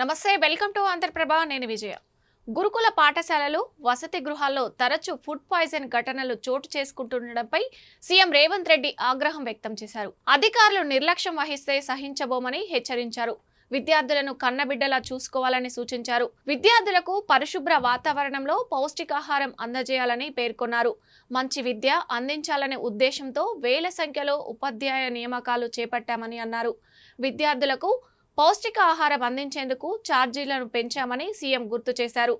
నమస్తే, welcome to Andhraprabha. నేను విజయ. గురుకుల పాఠశాలలు, వసతి గృహాల్లో తరచూ ఫుడ్ పాయిజన్ ఘటనలు చోటు చేసుకుంటుండడంపై సీఎం రేవంత్ రెడ్డి ఆగ్రహం వ్యక్తం చేశారు. అధికారులు నిర్లక్ష్యం వహిస్తే సహించబోమని హెచ్చరించారు. విద్యార్థులను కన్నబిడ్డలా చూసుకోవాలని సూచించారు. విద్యార్థులకు పరిశుభ్ర వాతావరణంలో పౌష్టికాహారం అందజేయాలని పేర్కొన్నారు. మంచి విద్య అందించాలనే ఉద్దేశంతో వేల సంఖ్యలో ఉపాధ్యాయ నియామకాలు చేపట్టామని అన్నారు. విద్యార్థులకు పౌష్టికాహారం అందించేందుకు ఛార్జీలను పెంచామని సీఎం గుర్తు చేశారు.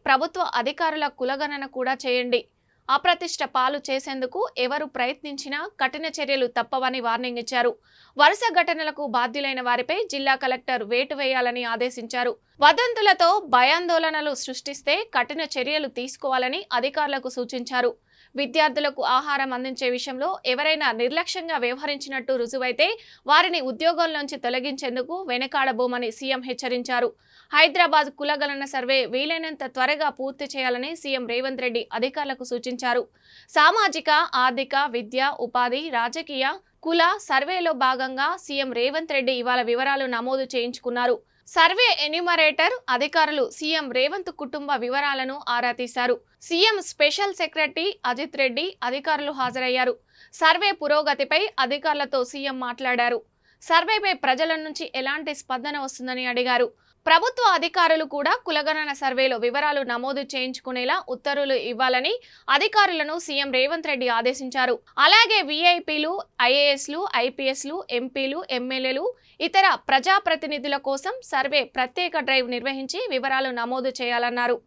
ప్రభుత్వ అధికారుల కులగణన కూడా చేయండి. అప్రతిష్ట పాలు చేసేందుకు ఎవరు ప్రయత్నించినా కఠిన చర్యలు తప్పవని వార్నింగ్ ఇచ్చారు. వరుస ఘటనలకు బాధ్యులైన వారిపై జిల్లా కలెక్టర్ వేటు వేయాలని ఆదేశించారు. వదంతులతో భయాందోళనలు సృష్టిస్తే కఠిన చర్యలు తీసుకోవాలని అధికారులకు సూచించారు. విద్యార్థులకు ఆహారం అందించే విషయంలో ఎవరైనా నిర్లక్ష్యంగా వ్యవహరించినట్టు రుజువైతే వారిని ఉద్యోగాల్లోంచి తొలగించేందుకు వెనకాడబోమని సీఎం హెచ్చరించారు. హైదరాబాద్ కులగణన సర్వే వీలైనంత త్వరగా పూర్తి చేయాలని సీఎం రేవంత్ రెడ్డి అధికారులకు సూచించారు. సామాజిక, ఆర్థిక, విద్య, ఉపాధి, రాజకీయ, కుల సర్వేలో భాగంగా సీఎం రేవంత్ రెడ్డి ఇవాళ వివరాలు నమోదు చేయించుకున్నారు. సర్వే ఎన్యూమరేటర్ అధికారులు సీఎం రేవంత్ కుటుంబ వివరాలను ఆరా తీశారు. CM special secretary Ajit Reddy అధికారులు హాజరయ్యారు. సర్వే పురోగతిపై అధికారులతో సీఎం మాట్లాడారు. సర్వేపై ప్రజల నుంచి ఎలాంటి స్పందన వస్తుందని అడిగారు. ప్రభుత్వ అధికారులు కూడా కులగణన సర్వేలో వివరాలు నమోదు చేయించుకునేలా ఉత్తర్వులు ఇవ్వాలని అధికారులను సీఎం రేవంత్ రెడ్డి ఆదేశించారు. అలాగే వీఐపీలు, ఐఏఎస్లు, ఐపీఎస్లు, ఎంపీలు, ఎమ్మెల్యేలు, ఇతర ప్రజాప్రతినిధుల కోసం సర్వే ప్రత్యేక డ్రైవ్ నిర్వహించి వివరాలు నమోదు చేయాలన్నారు.